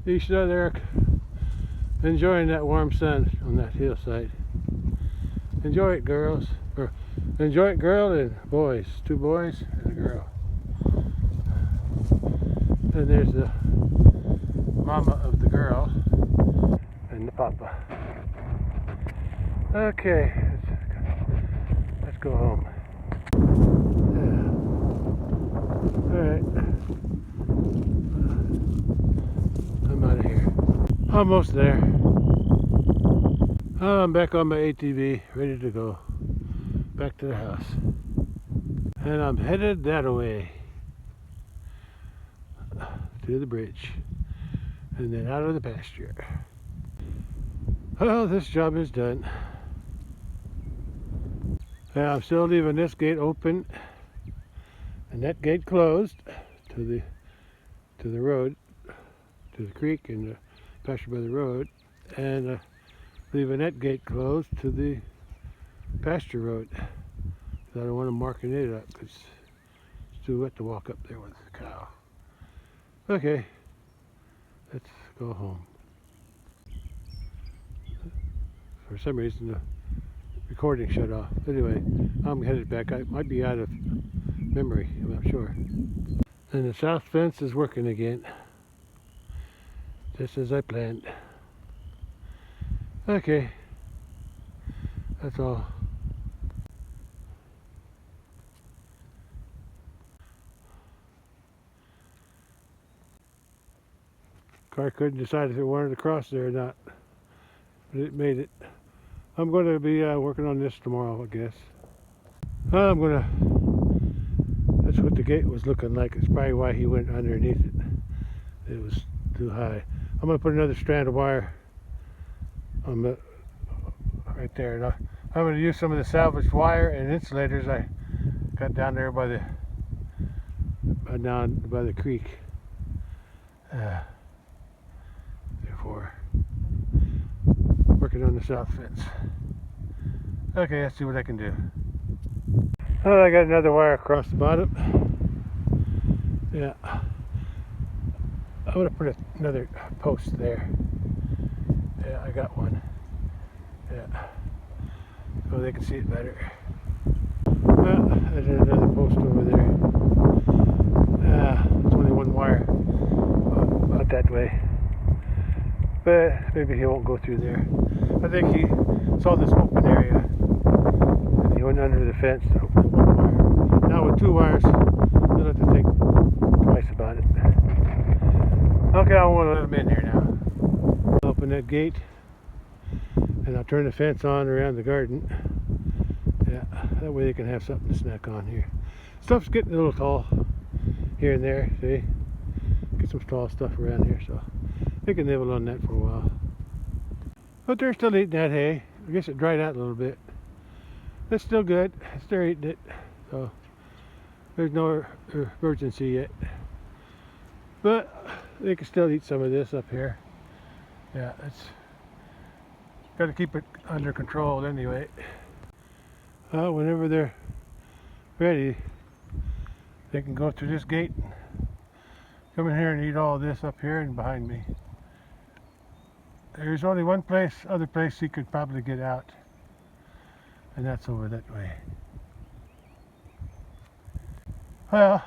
He's there enjoying that warm sun on that hillside. Enjoy it, girls. Or enjoy it, girl and boys. 2 boys and a girl. And there's the mama of the girl and the papa. Okay, let's go home. Yeah. Alright. I'm out of here. Almost there. I'm back on my ATV, ready to go back to the house. And I'm headed that way to the bridge and then out of the pasture. Well, this job is done. I'm still leaving this gate open and that gate closed to the road, to the creek and the pasture by the road, and leaving that gate closed to the pasture road. I don't want to marking it up because it's too wet to walk up there with the cow. Okay, let's go home. For some reason the recording shut off. Anyway, I'm headed back. I might be out of memory, I'm not sure. And the south fence is working again, just as I planned. Okay, that's all. Car couldn't decide if it wanted to cross there or not, but it made it. I'm going to be working on this tomorrow, I guess. That's what the gate was looking like. It's probably why he went underneath it. It was too high. I'm going to put another strand of wire on the right there. And I'm going to use some of the salvaged wire and insulators I got down there by the creek. Therefore, working on the south fence. Okay, let's see what I can do. Oh, I got another wire across the bottom. Yeah. I'm going to put another post there. Yeah, I got one. Yeah. So they can see it better. Well, there's another post over there. It's only one wire out that way. But maybe he won't go through there. I think he saw this open area and he went under the fence to open one wire. Now with two wires, you'll have to think twice about it. Okay, I want to let him in here now. I'll open that gate and I'll turn the fence on around the garden. Yeah, that way they can have something to snack on here. Stuff's getting a little tall here and there, see? Get some tall stuff around here, so they can nibble on that for a while. But they're still eating that hay. I guess it dried out a little bit. It's still good. They're eating it, so there's no urgency yet. But they can still eat some of this up here. Yeah, it's got to keep it under control anyway. Whenever they're ready, they can go through this gate, come in here and eat all this up here and behind me. There's only one other place he could probably get out, and that's over that way. Well,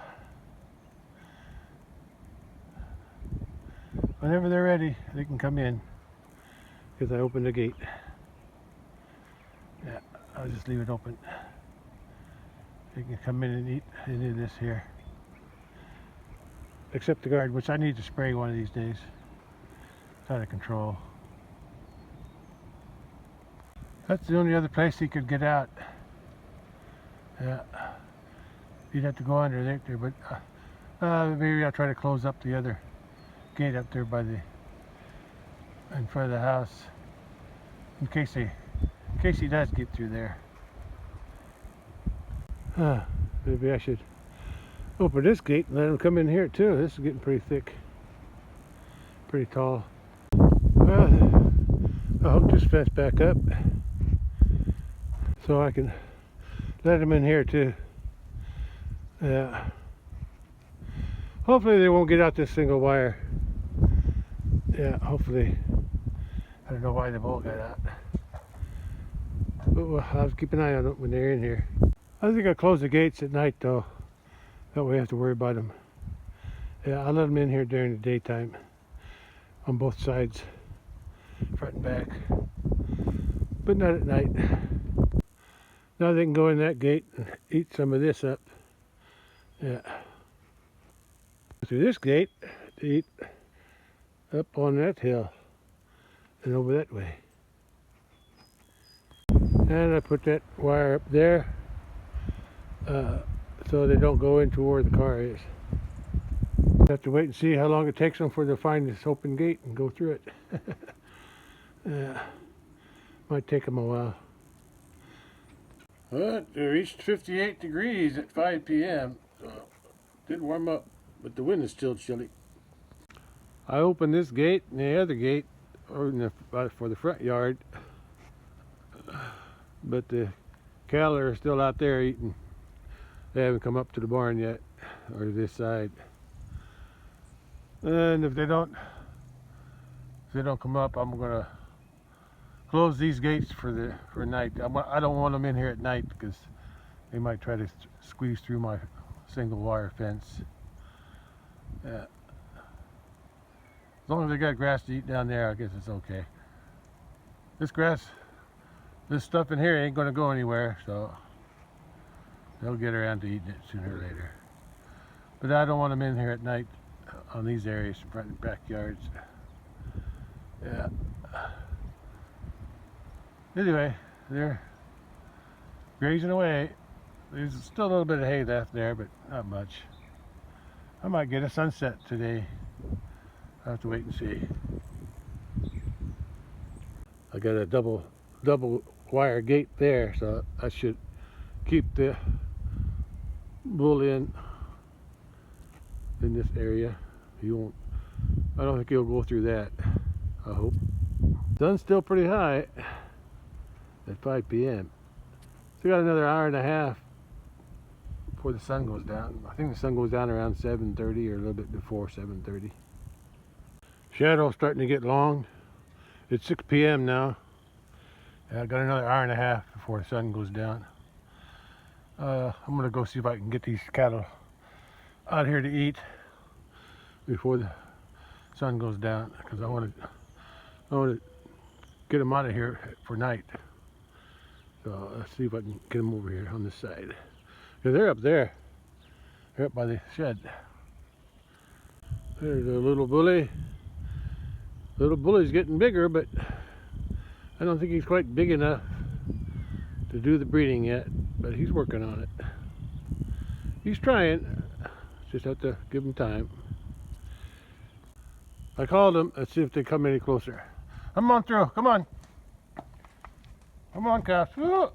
whenever they're ready, they can come in, because I opened the gate. Yeah, I'll just leave it open. They can come in and eat any of this here. Except the garden, which I need to spray one of these days. It's out of control. That's the only other place he could get out. Yeah. You'd have to go under there, but maybe I'll try to close up the other gate up there in front of the house, in case he does get through there. Maybe I should open this gate and let him come in here too. This is getting pretty thick, pretty tall. Well, I'll hook this fence back up so I can let him in here too. Yeah. Hopefully they won't get out this single wire. Yeah, hopefully. I don't know why they both got out. But I'll keep an eye on them when they're in here. I think I'll close the gates at night though. That way I have to worry about them. Yeah, I'll let them in here during the daytime. On both sides. Front and back. But not at night. Now they can go in that gate and eat some of this up. Yeah. Through this gate to eat up on that hill and over that way. And I put that wire up there so they don't go into where the car is. Have to wait and see how long it takes them for to find this open gate and go through it. Yeah. Might take them a while. Well, it reached 58 degrees at 5 p.m. So it did warm up, but the wind is still chilly. I opened this gate and the other gate for the front yard, but the cattle are still out there eating. They haven't come up to the barn yet, or this side. And if they don't come up, I'm gonna close these gates for night. I don't want them in here at night because they might try to squeeze through my single wire fence. Yeah. As long as they got grass to eat down there, I guess it's okay. This stuff in here ain't gonna go anywhere, so they'll get around to eating it sooner or later. But I don't want them in here at night on these areas, front and backyards. Yeah. Anyway, they're grazing away. There's still a little bit of hay left there, but not much. I might get a sunset today. I'll have to wait and see. I got a double wire gate there, so I should keep the bull in this area. He won't. I don't think he'll go through that. I hope. Sun's still pretty high at 5 p.m. So we got another hour and a half before the sun goes down. I think the sun goes down around 7:30 or a little bit before 7:30. Shadow's starting to get long. It's 6 p.m. now. I got another hour and a half before the sun goes down. I'm gonna go see if I can get these cattle out here to eat before the sun goes down, because I want to get them out of here for night. So let's see if I can get them over here on this side. Because they're up there. They're up by the shed. There's a little bully. Little bully's getting bigger, but I don't think he's quite big enough to do the breeding yet, but he's working on it. He's trying. Just have to give him time. I called them. Let's see if they come any closer. Come on through. Come on. Come on, calves. Come on.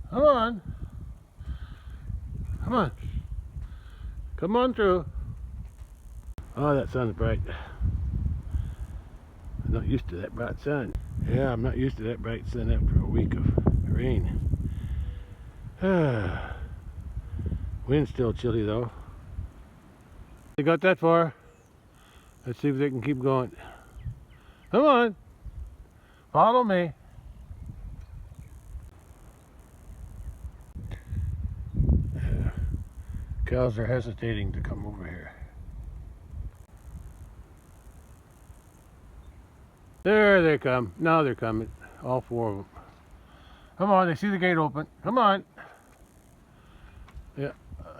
Come on. Come on through. Oh, that sun's bright. I'm not used to that bright sun. Yeah, I'm not used to that bright sun after a week of rain. Wind's still chilly though. They got that far. Let's see if they can keep going. Come on. Follow me. Cows are hesitating to come over here. There they come. Now they're coming. All four of them. Come on, they see the gate open. Come on. Yeah,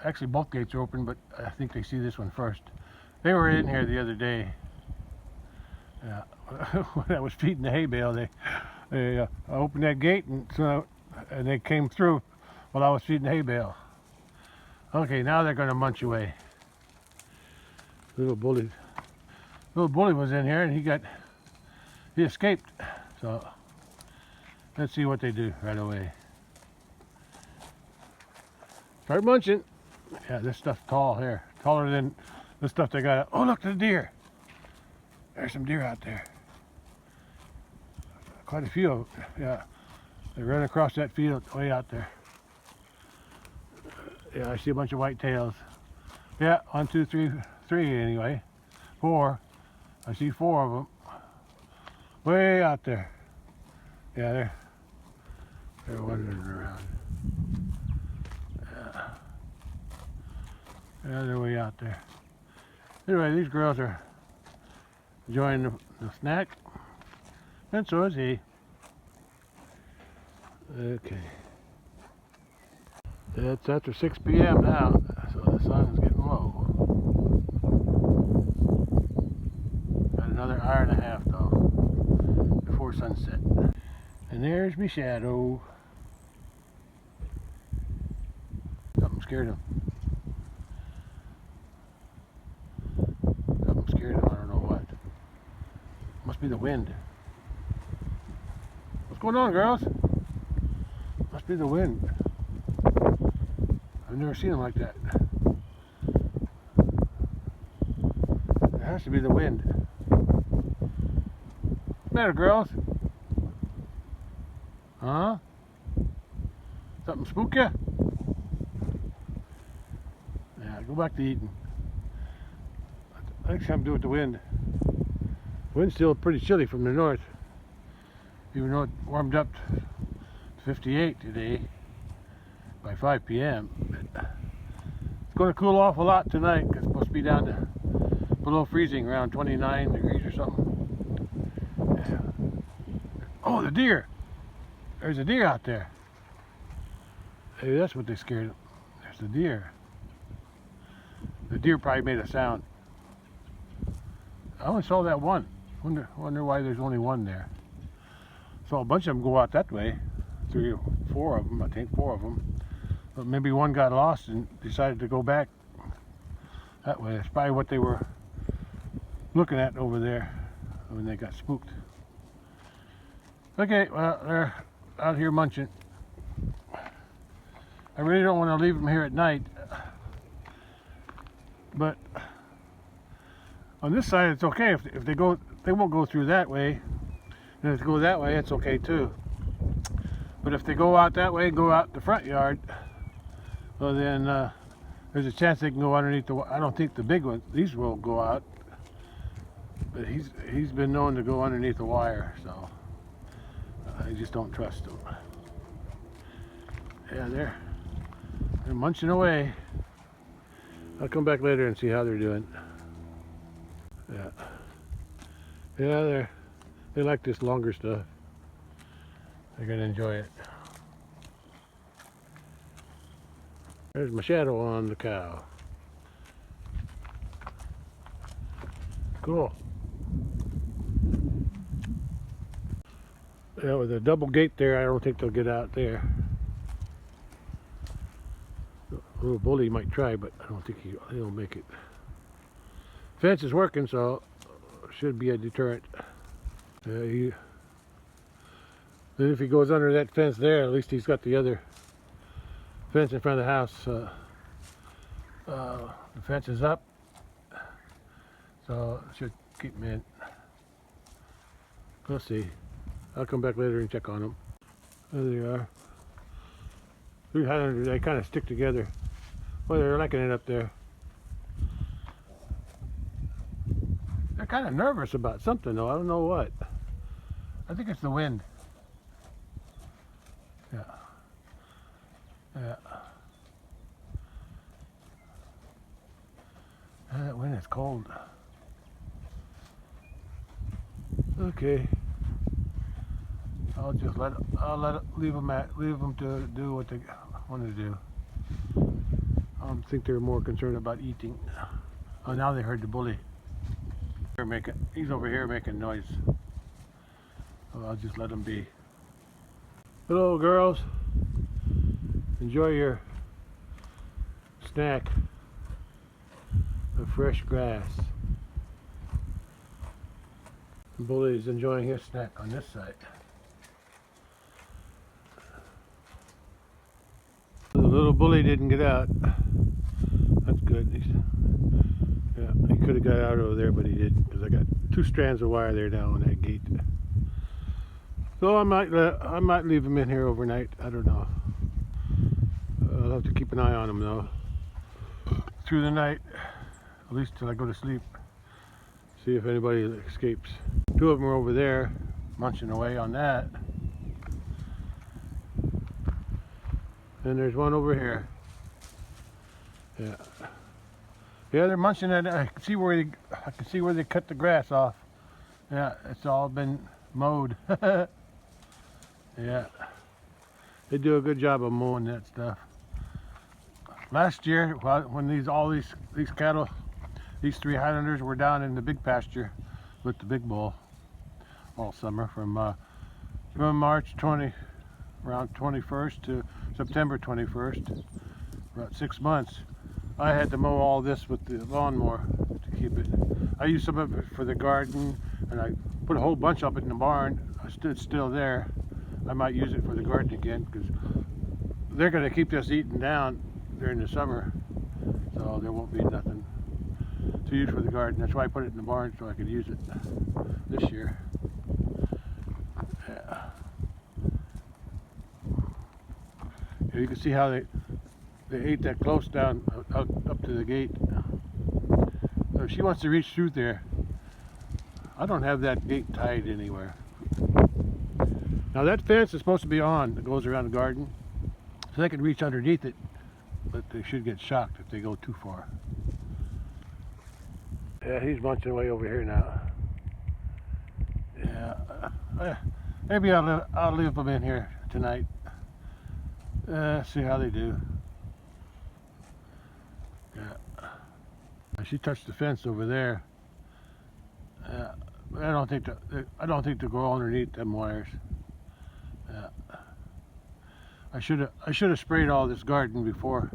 actually both gates are open, but I think they see this one first. They were in here the other day. Yeah, when I was feeding the hay bale, they opened that gate and they came through while I was feeding the hay bale. Okay, now they're going to munch away. Little bully was in here and he escaped. So let's see what they do right away. Start munching. Yeah, this stuff's tall here, taller than the stuff they got. Oh, look, the deer. There's some deer out there. Quite a few of them. Yeah, they run across that field way out there. Yeah, I see a bunch of white tails. Yeah, 1, 2, 3 anyway. 4. I see 4 of them. Way out there. Yeah, they're wandering around. Yeah, they're way out there. Anyway, these girls are enjoying the snack, and so is he. Okay. It's after 6 p.m. now, so the sun is getting low. Got another hour and a half though before sunset. And there's my shadow. Something scared him. Something scared him, I don't know what. be the wind. What's going on, girls? Must be the wind. I've never seen them like that. It has to be the wind. What's the matter, girls? Huh? Something spook ya? Yeah, go back to eating. I think something to do with the wind. The wind's still pretty chilly from the north. Even though it warmed up to 58 today by 5 p.m. It's going to cool off a lot tonight. It's supposed to be down to below freezing, around 29 degrees or something. Yeah. Oh, the deer! There's a deer out there. Maybe that's what they scared him. There's the deer. The deer probably made a sound. I only saw that one. Wonder why there's only one there. Saw a bunch of them go out that way. 3 or 4 of them, I think 4 of them. But maybe one got lost and decided to go back that way. That's probably what they were looking at over there when they got spooked. Okay, well, they're out here munching. I really don't want to leave them here at night. But on this side it's okay. If they go, they won't go through that way. And if they go that way, it's okay too. But if they go out that way, go out the front yard, well then there's a chance they can go underneath the. I don't think the big ones, these will go out. But he's been known to go underneath the wire, so I just don't trust him. Yeah, they're munching away. I'll come back later and see how they're doing. Yeah, they like this longer stuff. They're gonna enjoy it. There's my shadow on the cow. Cool. Yeah, with a double gate there, I don't think they'll get out there. A little bully might try, but I don't think he'll make it. Fence is working, so should be a deterrent. Then if he goes under that fence there, at least he's got the other fence in front of the house. The fence is up, so it should keep him in. We'll see. I'll come back later and check on them. There they are. 300, they kind of stick together. Well, they're liking it up there. They're kind of nervous about something though. I don't know what. I think it's the wind. Yeah. That wind is cold. Okay. I'll just leave them to do what they want to do. I don't think they're more concerned about eating. Oh, now they heard the bully. He's over here making noise. So I'll just let him be. Hello, girls. Enjoy your snack of fresh grass. The bully is enjoying his snack on this side. The little bully didn't get out. That's good. Yeah, he could have got out over there, but he didn't, because I got 2 strands of wire there now on that gate. So I might leave him in here overnight. I don't know. I'll have to keep an eye on him though through the night, at least till I go to sleep. See if anybody escapes. 2 of them are over there munching away on that. And there's one over here. Yeah, they're munching at it. I can see where they cut the grass off. Yeah, it's all been mowed. Yeah, they do a good job of mowing that stuff. Last year, when all these cattle, these 3 Highlanders were down in the big pasture with the big bull all summer from March 20, around 21st to September 21st, about 6 months. I had to mow all this with the lawnmower to keep it. I used some of it for the garden, and I put a whole bunch up in the barn. It's still there. I might use it for the garden again because they're going to keep this eaten down during the summer, so there won't be nothing to use for the garden. That's why I put it in the barn, so I could use it this year. Yeah. You can see how they ate that close down up to the gate. So if she wants to reach through there, I don't have that gate tied anywhere. Now that fence is supposed to be on that goes around the garden, so they can reach underneath it, but they should get shocked if they go too far. Yeah, he's munching away over here now. Yeah, maybe I'll leave them in here tonight. See how they do. Yeah, she touched the fence over there. But I don't think they'll go underneath them wires. I should have sprayed all this garden before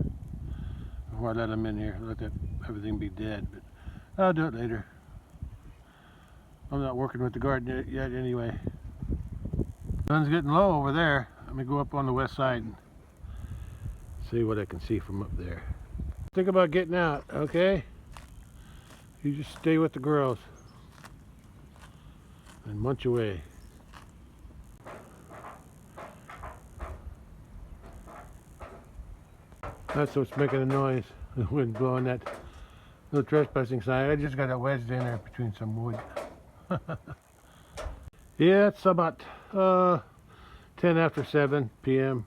I let them in here. Let everything be dead. But I'll do it later. I'm not working with the garden yet anyway. Sun's getting low over there. Let me go up on the west side and see what I can see from up there. Think about getting out, okay? You just stay with the girls and munch away. That's what's making a noise. The wind blowing that no trespassing sign. I just got it wedged in there between some wood. Yeah, it's about 10 after 7 p.m.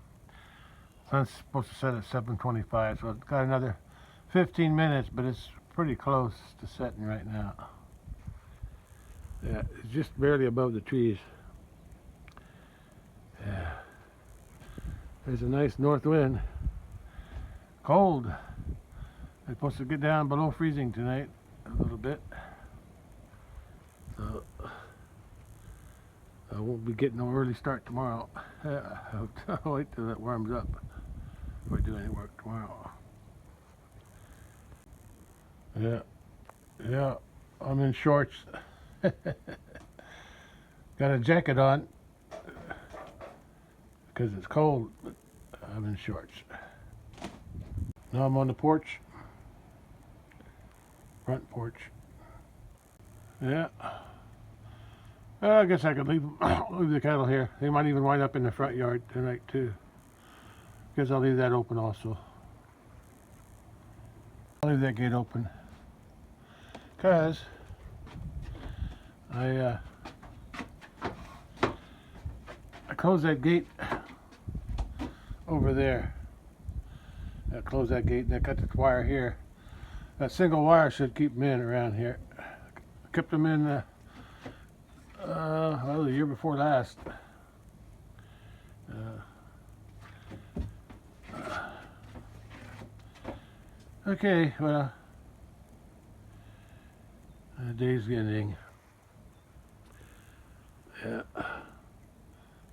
Sun's supposed to set at 7:25, so it's got another 15 minutes, but it's pretty close to setting right now. Yeah, it's just barely above the trees. Yeah. There's a nice north wind. Cold. It's supposed to get down below freezing tonight a little bit. So I won't be getting no early start tomorrow. I'll wait till it warms up before I do any work tomorrow. Yeah, I'm in shorts. Got a jacket on because it's cold, but I'm in shorts. Now I'm on the porch, front porch. Yeah. I guess I could leave the cattle here. They might even wind up in the front yard tonight too. Guess I'll leave that open also. I'll leave that gate open because I closed that gate over there. I closed that gate and I cut the wire here. That single wire should keep them in around here. I kept them in well, the year before last. Okay, well, the day's ending. Yeah,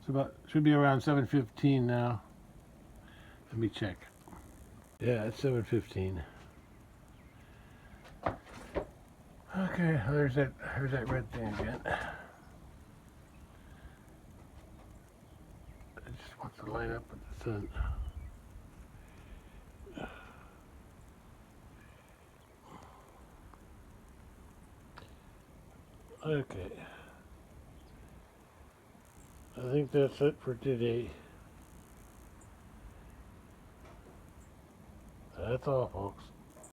it's should be around 7:15 now. Let me check. Yeah, it's 7:15. Okay, there's that red thing again. It just wants to line up with the sun. Okay. I think that's it for today. That's all, folks.